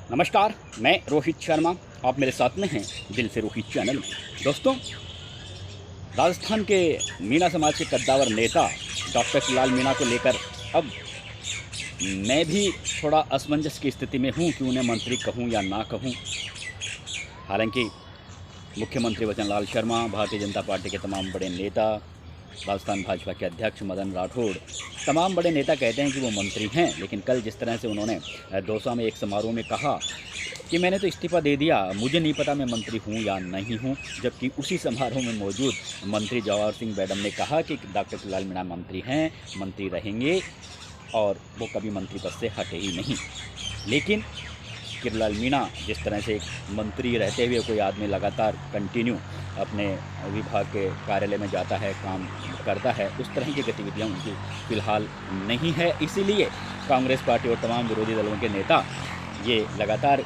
नमस्कार, मैं रोहित शर्मा। आप मेरे साथ में हैं दिल से रोहित चैनल में। दोस्तों, राजस्थान के मीणा समाज के कद्दावर नेता डॉक्टर शिवलाल मीणा को लेकर अब मैं भी थोड़ा असमंजस की स्थिति में हूं कि उन्हें मंत्री कहूं या ना कहूं। हालांकि मुख्यमंत्री वचनलाल शर्मा, भारतीय जनता पार्टी के तमाम बड़े नेता, राजस्थान भाजपा के अध्यक्ष मदन राठौड़, तमाम बड़े नेता कहते हैं कि वो मंत्री हैं। लेकिन कल जिस तरह से उन्होंने दौसा में एक समारोह में कहा कि मैंने तो इस्तीफ़ा दे दिया, मुझे नहीं पता मैं मंत्री हूं या नहीं हूं, जबकि उसी समारोह में मौजूद मंत्री जवाहर सिंह बैडम ने कहा कि डॉक्टर शिवलाल मीणा मंत्री हैं, मंत्री रहेंगे और वो कभी मंत्री पद से हटे ही नहीं। लेकिन शिवलाल मीणा जिस तरह से एक मंत्री रहते हुए कोई आदमी लगातार कंटिन्यू अपने विभाग के कार्यालय में जाता है, काम करता है, उस तरह की गतिविधियां उनकी फ़िलहाल नहीं है। इसीलिए कांग्रेस पार्टी और तमाम विरोधी दलों के नेता ये लगातार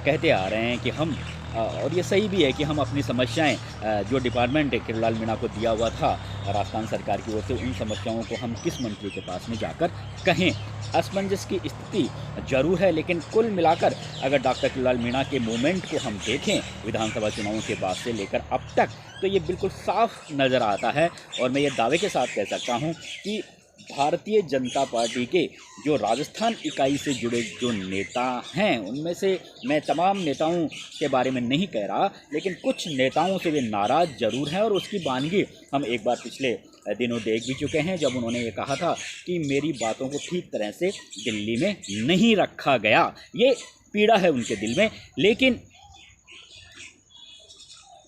कहते आ रहे हैं कि हम और ये सही भी है कि हम अपनी समस्याएं जो डिपार्टमेंट शिवलाल मीणा को दिया हुआ था राजस्थान सरकार की ओर से, उन समस्याओं को हम किस मंत्री के पास में जाकर कहें। असमंजस की स्थिति जरूर है, लेकिन कुल मिलाकर अगर डॉक्टर शिवलाल मीणा के मूवमेंट को हम देखें विधानसभा चुनावों के बाद से लेकर अब तक, तो ये बिल्कुल साफ नज़र आता है। और मैं ये दावे के साथ कह सकता हूँ कि भारतीय जनता पार्टी के जो राजस्थान इकाई से जुड़े जो नेता हैं, उनमें से मैं तमाम नेताओं के बारे में नहीं कह रहा, लेकिन कुछ नेताओं से वे नाराज़ जरूर हैं। और उसकी बानगी हम एक बार पिछले दिनों देख भी चुके हैं, जब उन्होंने ये कहा था कि मेरी बातों को ठीक तरह से दिल्ली में नहीं रखा गया। ये पीड़ा है उनके दिल में। लेकिन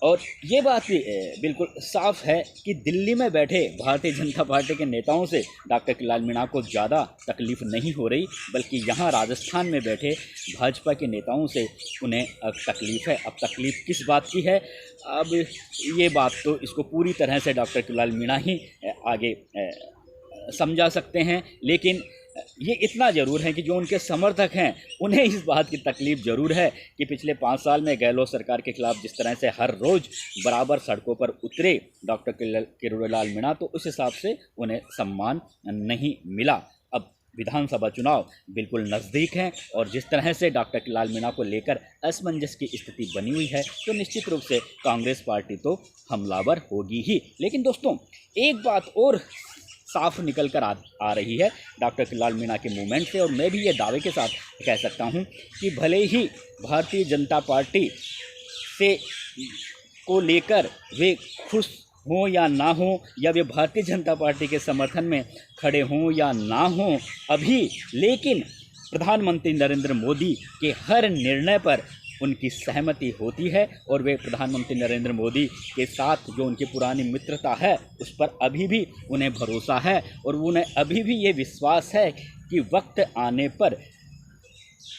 और ये बात भी बिल्कुल साफ है कि दिल्ली में बैठे भारतीय जनता पार्टी के नेताओं से डॉक्टर शिवलाल मीणा को ज़्यादा तकलीफ़ नहीं हो रही, बल्कि यहाँ राजस्थान में बैठे भाजपा के नेताओं से उन्हें अब तकलीफ़ है। अब तकलीफ़ किस बात की है, अब ये बात तो इसको पूरी तरह से डॉक्टर शिवलाल मीणा ही आगे समझा सकते हैं। लेकिन ये इतना ज़रूर है कि जो उनके समर्थक हैं उन्हें इस बात की तकलीफ़ ज़रूर है कि पिछले 5 साल में गहलोत सरकार के खिलाफ जिस तरह से हर रोज़ बराबर सड़कों पर उतरे डॉक्टर शिवलाल मीणा, तो उस हिसाब से उन्हें सम्मान नहीं मिला। अब विधानसभा चुनाव बिल्कुल नज़दीक हैं और जिस तरह से डॉक्टर शिवलाल मीणा को लेकर असमंजस की स्थिति बनी हुई है, तो निश्चित रूप से कांग्रेस पार्टी तो हमलावर होगी ही। लेकिन दोस्तों, एक बात और साफ निकल कर आ रही है डॉक्टर शिवलाल मीणा के मूवमेंट से, और मैं भी ये दावे के साथ कह सकता हूँ कि भले ही भारतीय जनता पार्टी से को लेकर वे खुश हों या ना हों, या वे भारतीय जनता पार्टी के समर्थन में खड़े हों या ना हों अभी, लेकिन प्रधानमंत्री नरेंद्र मोदी के हर निर्णय पर उनकी सहमति होती है। और वे प्रधानमंत्री नरेंद्र मोदी के साथ जो उनकी पुरानी मित्रता है, उस पर अभी भी उन्हें भरोसा है और उन्हें अभी भी ये विश्वास है कि वक्त आने पर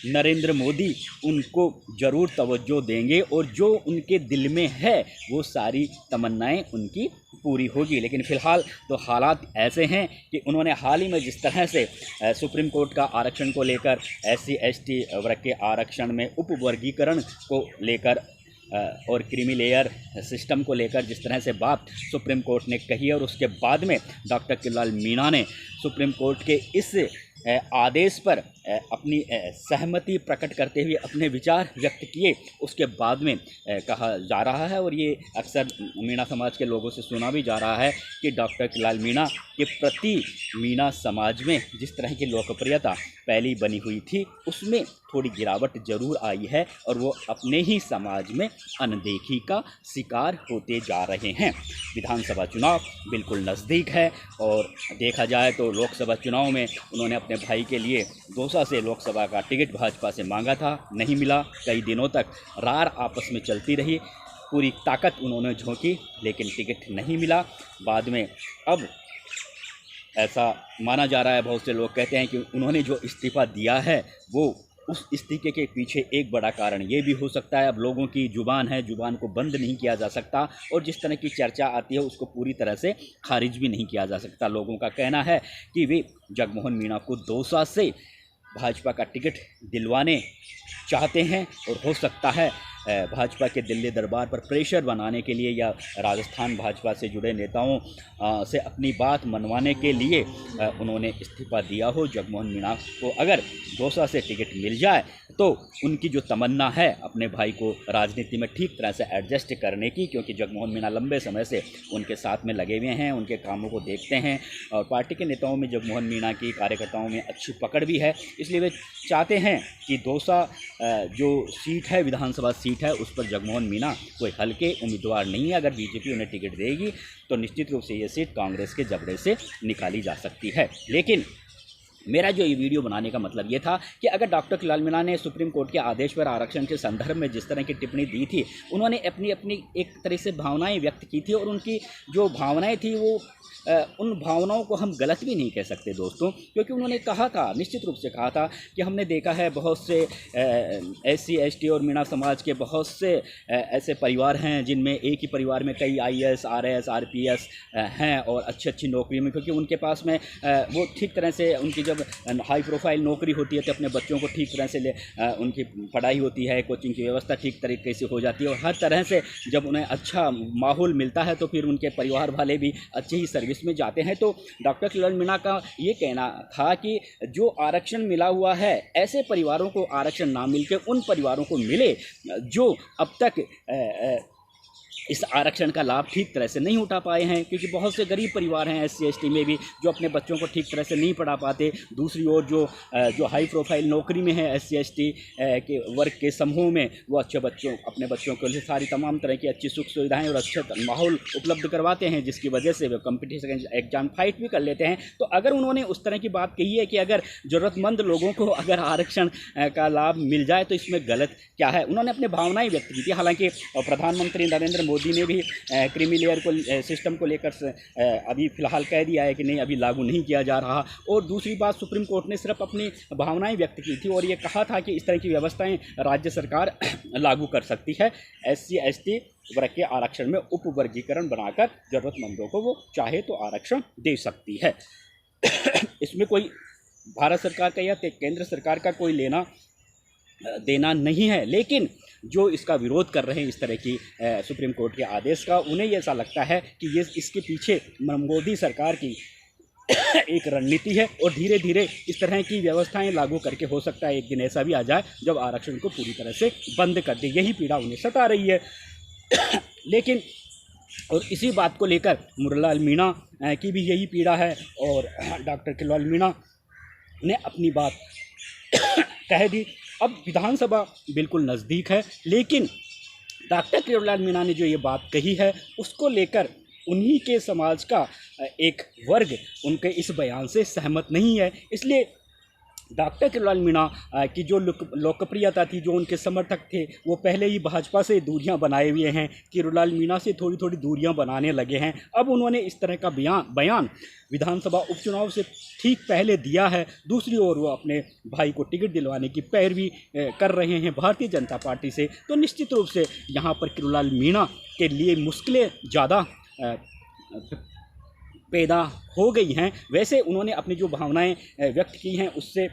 नरेंद्र मोदी उनको ज़रूर तवज्जो देंगे और जो उनके दिल में है वो सारी तमन्नाएं उनकी पूरी होगी। लेकिन फ़िलहाल तो हालात ऐसे हैं कि उन्होंने हाल ही में जिस तरह से सुप्रीम कोर्ट का आरक्षण को लेकर, SC ST वर्ग के आरक्षण में उपवर्गीकरण को लेकर और क्रीमी लेयर सिस्टम को लेकर जिस तरह से बात सुप्रीम कोर्ट ने कही, और उसके बाद में डॉक्टर शिवलाल मीणा ने सुप्रीम कोर्ट के इस आदेश पर अपनी सहमति प्रकट करते हुए अपने विचार व्यक्त किए। उसके बाद में कहा जा रहा है, और ये अक्सर मीणा समाज के लोगों से सुना भी जा रहा है कि डॉक्टर शिवलाल मीणा के प्रति मीणा समाज में जिस तरह की लोकप्रियता पहली बनी हुई थी, उसमें थोड़ी गिरावट जरूर आई है और वो अपने ही समाज में अनदेखी का शिकार होते जा रहे हैं। विधानसभा चुनाव बिल्कुल नज़दीक है और देखा जाए तो लोकसभा चुनाव में उन्होंने अपने भाई के लिए दौसा से लोकसभा का टिकट भाजपा से मांगा था, नहीं मिला। कई दिनों तक रार आपस में चलती रही, पूरी ताकत उन्होंने झोंकी, लेकिन टिकट नहीं मिला। बाद में अब ऐसा माना जा रहा है, बहुत से लोग कहते हैं कि उन्होंने जो इस्तीफ़ा दिया है वो उस इस्तीफे के पीछे एक बड़ा कारण ये भी हो सकता है, अब लोगों की ज़ुबान है, ज़ुबान को बंद नहीं किया जा सकता और जिस तरह की चर्चा आती है उसको पूरी तरह से खारिज भी नहीं किया जा सकता। लोगों का कहना है कि वे जगमोहन मीणा को दौसा से भाजपा का टिकट दिलवाने चाहते हैं और हो सकता है भाजपा के दिल्ली दरबार पर प्रेशर बनाने के लिए या राजस्थान भाजपा से जुड़े नेताओं से अपनी बात मनवाने के लिए उन्होंने इस्तीफा दिया हो। जगमोहन मीणा को अगर दौसा से टिकट मिल जाए तो उनकी जो तमन्ना है अपने भाई को राजनीति में ठीक तरह से एडजस्ट करने की, क्योंकि जगमोहन मीणा लंबे समय से उनके साथ में लगे हुए हैं, उनके कामों को देखते हैं और पार्टी के नेताओं में जगमोहन मीणा की कार्यकर्ताओं में अच्छी पकड़ भी है। इसलिए वे चाहते हैं कि दौसा जो सीट है, विधानसभा सीट है, उस पर जगमोहन मीणा कोई हल्के उम्मीदवार नहीं है। अगर बीजेपी उन्हें टिकट देगी तो निश्चित रूप से ये सीट कांग्रेस के जबड़े से निकाली जा सकती है। लेकिन मेरा जो ये वीडियो बनाने का मतलब ये था कि अगर डॉक्टर किलाल मीणा ने सुप्रीम कोर्ट के आदेश पर आरक्षण के संदर्भ में जिस तरह की टिप्पणी दी थी, उन्होंने अपनी अपनी एक तरह से भावनाएं व्यक्त की थी और उनकी जो भावनाएं थी वो उन भावनाओं को हम गलत भी नहीं कह सकते दोस्तों, क्योंकि उन्होंने कहा था, निश्चित रूप से कहा था कि हमने देखा है बहुत से SC ST और मीणा समाज के बहुत से ऐसे परिवार हैं जिनमें एक ही परिवार में कई IAS RAS RPS हैं और अच्छी अच्छी नौकरी में, क्योंकि उनके पास में वो ठीक तरह से उनकी जब हाई प्रोफाइल नौकरी होती है तो अपने बच्चों को ठीक तरह से उनकी पढ़ाई होती है, कोचिंग की व्यवस्था ठीक तरीके से हो जाती है और हर तरह से जब उन्हें अच्छा माहौल मिलता है तो फिर उनके परिवार वाले भी अच्छी ही सर्विस में जाते हैं। तो डॉक्टर किलाल मीणा का ये कहना था कि जो आरक्षण मिला हुआ है ऐसे परिवारों को आरक्षण ना मिलकर उन परिवारों को मिले जो अब तक इस आरक्षण का लाभ ठीक तरह से नहीं उठा पाए हैं, क्योंकि बहुत से गरीब परिवार हैं SC ST में भी जो अपने बच्चों को ठीक तरह से नहीं पढ़ा पाते। दूसरी ओर जो हाई प्रोफाइल नौकरी में है SC ST के वर्ग के समूह में, वो अच्छे अपने बच्चों को सारी तमाम तरह की अच्छी सुख सुविधाएं और अच्छे माहौल उपलब्ध करवाते हैं, जिसकी वजह से वे कॉम्पिटिशन एग्जाम फाइट भी कर लेते हैं। तो अगर उन्होंने उस तरह की बात कही है कि अगर ज़रूरतमंद लोगों को अगर आरक्षण का लाभ मिल जाए तो इसमें गलत क्या है, उन्होंने अपनी भावनाएँ व्यक्त की थी। हालांकि प्रधानमंत्री नरेंद्र मोदी ने भी क्रीमी लेयर को सिस्टम को लेकर अभी फ़िलहाल कह दिया है कि नहीं, अभी लागू नहीं किया जा रहा। और दूसरी बात, सुप्रीम कोर्ट ने सिर्फ अपनी भावनाएं व्यक्त की थी और ये कहा था कि इस तरह की व्यवस्थाएं राज्य सरकार लागू कर सकती है। SC ST वर्ग के आरक्षण में उपवर्गीकरण बनाकर ज़रूरतमंदों को वो चाहे तो आरक्षण दे सकती है। इसमें कोई भारत सरकार का या केंद्र सरकार का कोई लेना देना नहीं है, लेकिन जो इसका विरोध कर रहे हैं इस तरह की सुप्रीम कोर्ट के आदेश का, उन्हें ऐसा लगता है कि ये इसके पीछे मोदी सरकार की एक रणनीति है और धीरे धीरे इस तरह की व्यवस्थाएं लागू करके हो सकता है एक दिन ऐसा भी आ जाए जब आरक्षण को पूरी तरह से बंद कर दे। यही पीड़ा उन्हें सता रही है। लेकिन और इसी बात को लेकर मुरलाल मीणा की भी यही पीड़ा है और डॉक्टर किलाल मीणा ने अपनी बात कह दी। अब विधानसभा बिल्कुल नज़दीक है, लेकिन डॉक्टर किलाल मीणा ने जो ये बात कही है उसको लेकर उन्हीं के समाज का एक वर्ग उनके इस बयान से सहमत नहीं है। इसलिए डॉक्टर किलाल मीणा की जो लोकप्रियता थी, जो उनके समर्थक थे, वो पहले ही भाजपा से दूरियां बनाए हुए हैं, किलाल मीणा से थोड़ी थोड़ी दूरियां बनाने लगे हैं। अब उन्होंने इस तरह का बयान विधानसभा उपचुनाव से ठीक पहले दिया है। दूसरी ओर वो अपने भाई को टिकट दिलवाने की पैरवी कर रहे हैं भारतीय जनता पार्टी से। तो निश्चित रूप से यहाँ पर किलाल मीणा के लिए मुश्किलें ज़्यादा पैदा हो गई हैं। वैसे उन्होंने अपनी जो भावनाएं व्यक्त की हैं उससे